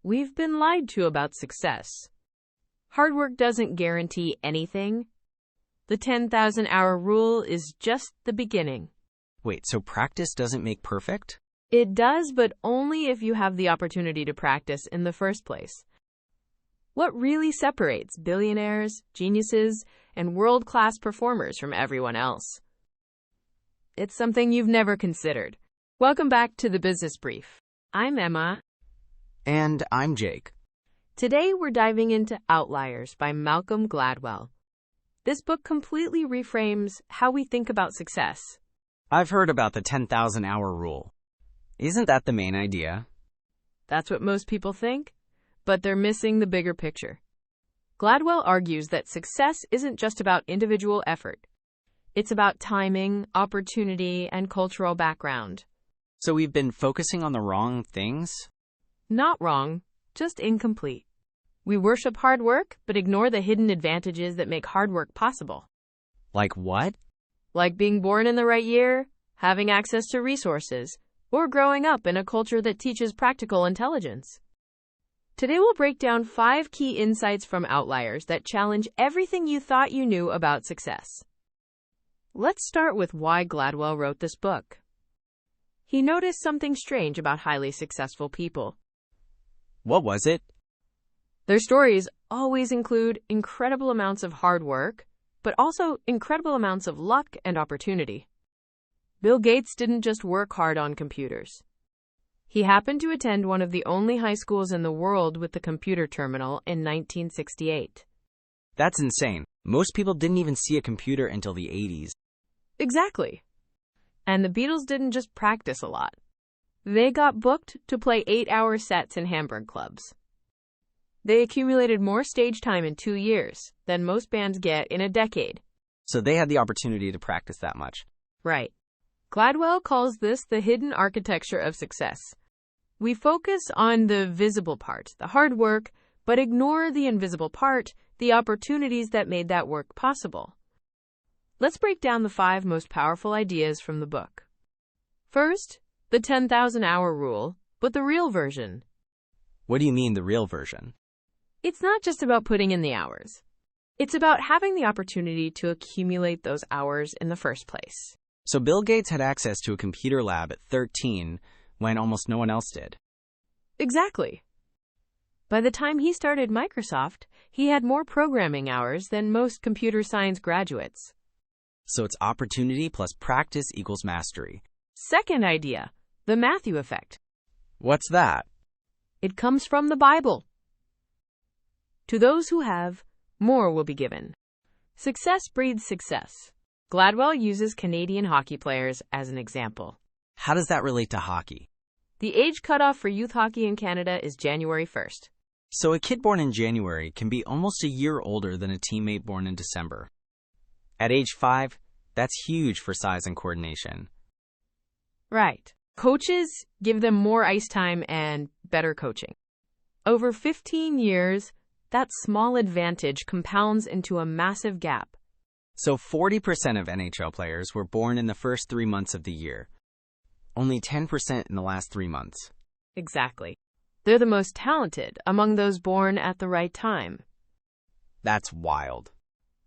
We've been lied to about success. Hard work doesn't guarantee anything. The 10,000-hour rule is just the beginning. Wait, so practice doesn't make perfect? It does, but only if you have the opportunity to practice in the first place. What really separates billionaires, geniuses, and world-class performers from everyone else? It's something you've never considered. Welcome back to the Business Brief. I'm Emma. And I'm Jake. Today we're diving into Outliers by Malcolm Gladwell. This book completely reframes how we think about success. I've heard about the 10,000-hour rule. Isn't that the main idea? That's what most people think, but they're missing the bigger picture. Gladwell argues that success isn't just about individual effort. It's about timing, opportunity, and cultural background. So we've been focusing on the wrong things? Not wrong, just incomplete. We worship hard work, but ignore the hidden advantages that make hard work possible. Like what? Like being born in the right year, having access to resources, or growing up in a culture that teaches practical intelligence. Today we'll break down 5 key insights from Outliers that challenge everything you thought you knew about success. Let's start with why Gladwell wrote this book. He noticed something strange about highly successful people. What was it? Their stories always include incredible amounts of hard work, but also incredible amounts of luck and opportunity. Bill Gates didn't just work hard on computers. He happened to attend one of the only high schools in the world with the computer terminal in 1968. That's insane. Most people didn't even see a computer until the 80s. Exactly. And the Beatles didn't just practice a lot. They got booked to play 8-hour sets in Hamburg clubs. They accumulated more stage time in 2 years than most bands get in a decade. So they had the opportunity to practice that much. Right. Gladwell calls this the hidden architecture of success. We focus on the visible part, the hard work, but ignore the invisible part, the opportunities that made that work possible. Let's break down the 5 most powerful ideas from the book. First, the 10,000-hour rule, but the real version. What do you mean, the real version? It's not just about putting in the hours. It's about having the opportunity to accumulate those hours in the first place. So Bill Gates had access to a computer lab at 13 when almost no one else did. Exactly. By the time he started Microsoft, he had more programming hours than most computer science graduates. So it's opportunity plus practice equals mastery. Second idea, the Matthew effect. What's that? It comes from the Bible. To those who have, more will be given. Success breeds success. Gladwell uses Canadian hockey players as an example. How does that relate to hockey? The age cutoff for youth hockey in Canada is January 1st. So a kid born in January can be almost a year older than a teammate born in December. At age 5, that's huge for size and coordination. Right. Coaches give them more ice time and better coaching. Over 15 years, that small advantage compounds into a massive gap. So 40% of NHL players were born in the first 3 months of the year. Only 10% in the last 3 months. Exactly. They're the most talented among those born at the right time. That's wild.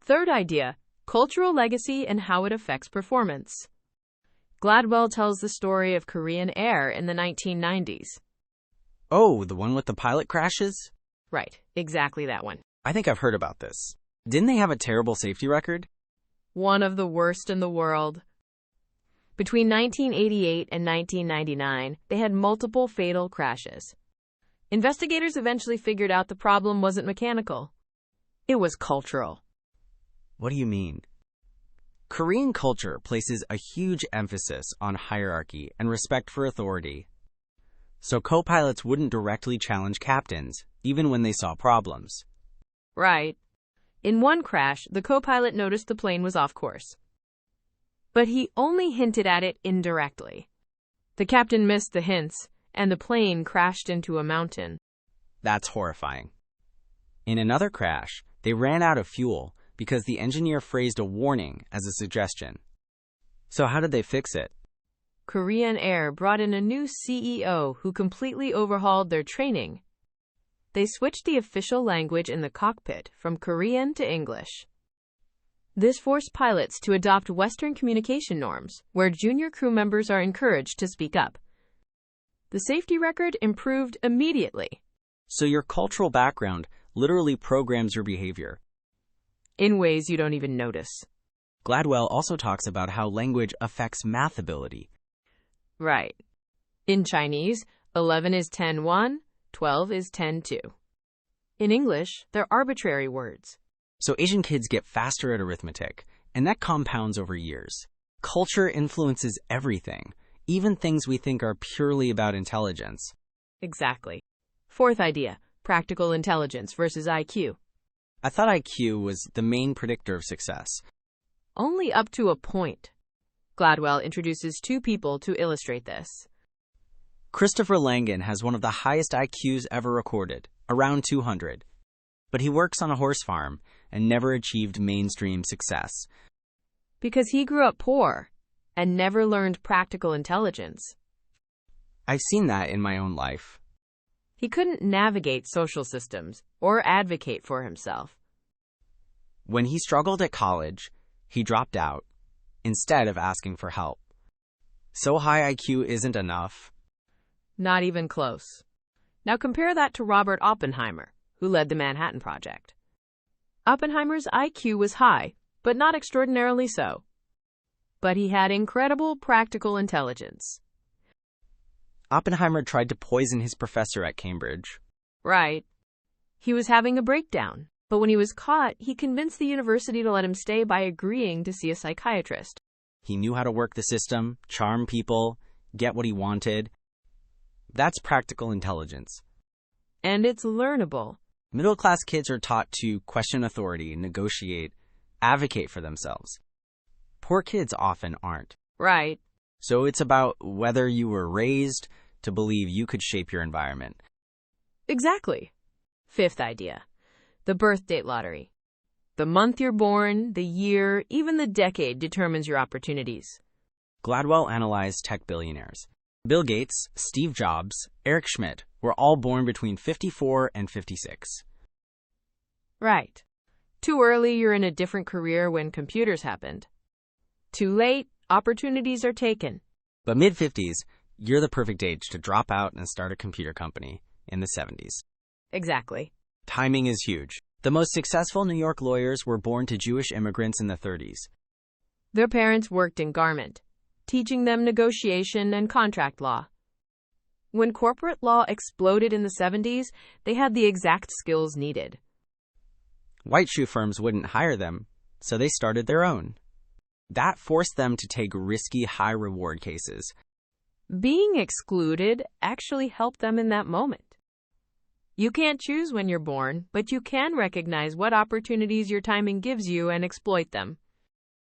Third idea, cultural legacy and how it affects performance. Gladwell tells the story of Korean Air in the 1990s. Oh, the one with the pilot crashes? Right, exactly that one. I think I've heard about this. Didn't they have a terrible safety record? One of the worst in the world. Between 1988 and 1999, they had multiple fatal crashes. Investigators eventually figured out the problem wasn't mechanical. It was cultural. What do you mean? Korean culture places a huge emphasis on hierarchy and respect for authority. So co-pilots wouldn't directly challenge captains, even when they saw problems. Right. In one crash, the co-pilot noticed the plane was off course. But he only hinted at it indirectly. The captain missed the hints, and the plane crashed into a mountain. That's horrifying. In another crash, they ran out of fuel because the engineer phrased a warning as a suggestion. So how did they fix it? Korean Air brought in a new CEO who completely overhauled their training. they switched the official language in the cockpit from Korean to English. This forced pilots to adopt Western communication norms, where junior crew members are encouraged to speak up. The safety record improved immediately. So your cultural background literally programs your behavior. In ways you don't even notice. Gladwell also talks about how language affects math ability. Right. In Chinese, 11 is 10-1, 12 is 10-2. In English, they're arbitrary words. So Asian kids get faster at arithmetic, and that compounds over years. Culture influences everything, even things we think are purely about intelligence. Exactly. Fourth idea, practical intelligence versus IQ. I thought IQ was the main predictor of success. Only up to a point. Gladwell introduces two people to illustrate this. Christopher Langan has one of the highest IQs ever recorded, around 200. But he works on a horse farm and never achieved mainstream success. Because he grew up poor and never learned practical intelligence. I've seen that in my own life. He couldn't navigate social systems or advocate for himself. When he struggled at college, he dropped out instead of asking for help. So high IQ isn't enough. Not even close. Now compare that to Robert Oppenheimer, who led the Manhattan Project. Oppenheimer's IQ was high, but not extraordinarily so. But he had incredible practical intelligence. Oppenheimer tried to poison his professor at Cambridge. Right. He was having a breakdown, but when he was caught, he convinced the university to let him stay by agreeing to see a psychiatrist. He knew how to work the system, charm people, get what he wanted. That's practical intelligence. And it's learnable. Middle-class kids are taught to question authority, negotiate, advocate for themselves. Poor kids often aren't. Right. So it's about whether you were raised to believe you could shape your environment. Exactly. Fifth idea, the birth date lottery. The month you're born, the year, even the decade determines your opportunities. Gladwell analyzed tech billionaires. Bill Gates, Steve Jobs, Eric Schmidt were all born between 54 and 56. Right. Too early, you're in a different career when computers happened. Too late, opportunities are taken. But mid-50s, you're the perfect age to drop out and start a computer company in the 70s. Exactly. Timing is huge. The most successful New York lawyers were born to Jewish immigrants in the 30s. Their parents worked in garment, teaching them negotiation and contract law. When corporate law exploded in the 70s, they had the exact skills needed. White shoe firms wouldn't hire them, so they started their own. That forced them to take risky, high-reward cases. Being excluded actually helped them in that moment. You can't choose when you're born, but you can recognize what opportunities your timing gives you and exploit them.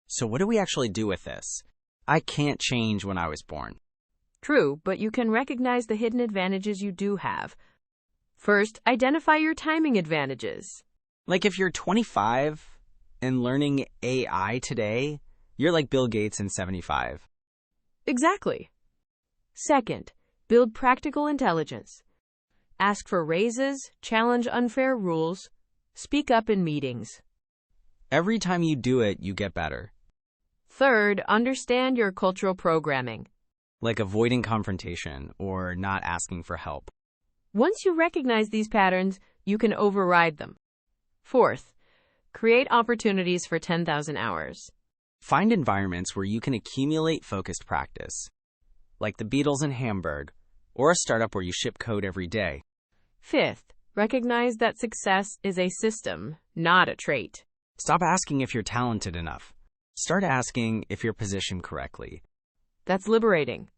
So what do we actually do with this? I can't change when I was born. True, but you can recognize the hidden advantages you do have. First, identify your timing advantages. Like if you're 25 and learning AI today, you're like Bill Gates in 75. Exactly. Second, build practical intelligence. Ask for raises, challenge unfair rules, speak up in meetings. Every time you do it, you get better. Third, understand your cultural programming. Like avoiding confrontation or not asking for help. Once you recognize these patterns, you can override them. Fourth, create opportunities for 10,000 hours. Find environments where you can accumulate focused practice, like the Beatles in Hamburg, or a startup where you ship code every day. Fifth, recognize that success is a system, not a trait. Stop asking if you're talented enough. Start asking if you're positioned correctly. That's liberating,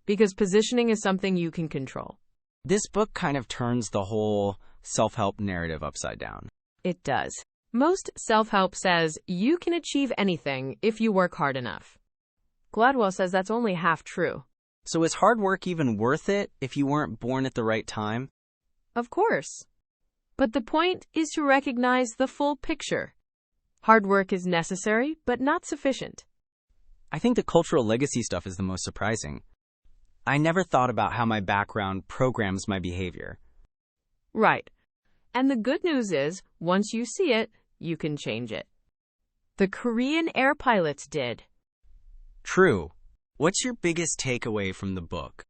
because positioning is something you can control. This book kind of turns the whole self-help narrative upside down. It does. Most self-help says you can achieve anything if you work hard enough. Gladwell says that's only half true. So is hard work even worth it if you weren't born at the right time? Of course. But the point is to recognize the full picture. Hard work is necessary, but not sufficient. I think the cultural legacy stuff is the most surprising. I never thought about how my background programs my behavior. Right. And the good news is, once you see it, you can change it. The Korean air pilots did. True. What's your biggest takeaway from the book?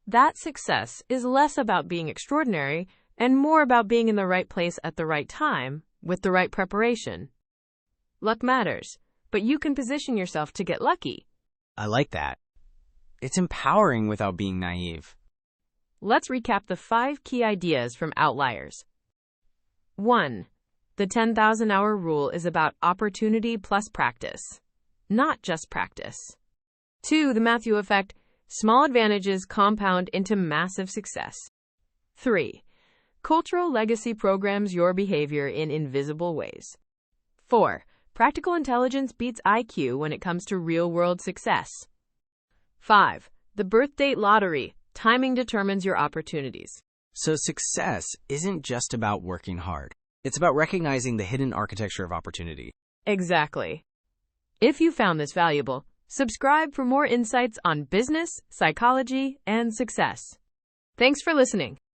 That success is less about being extraordinary and more about being in the right place at the right time with the right preparation. Luck matters, but you can position yourself to get lucky. I like that. It's empowering without being naive. Let's recap the 5 key ideas from Outliers. 1. The 10,000-hour rule is about opportunity plus practice, not just practice. 2. The Matthew effect. Small advantages compound into massive success. 3. Cultural legacy programs your behavior in invisible ways. 4. Practical intelligence beats IQ when it comes to real-world success. 5. The birth date lottery. Timing determines your opportunities. So success isn't just about working hard. It's about recognizing the hidden architecture of opportunity. Exactly. If you found this valuable, subscribe for more insights on business, psychology, and success. Thanks for listening.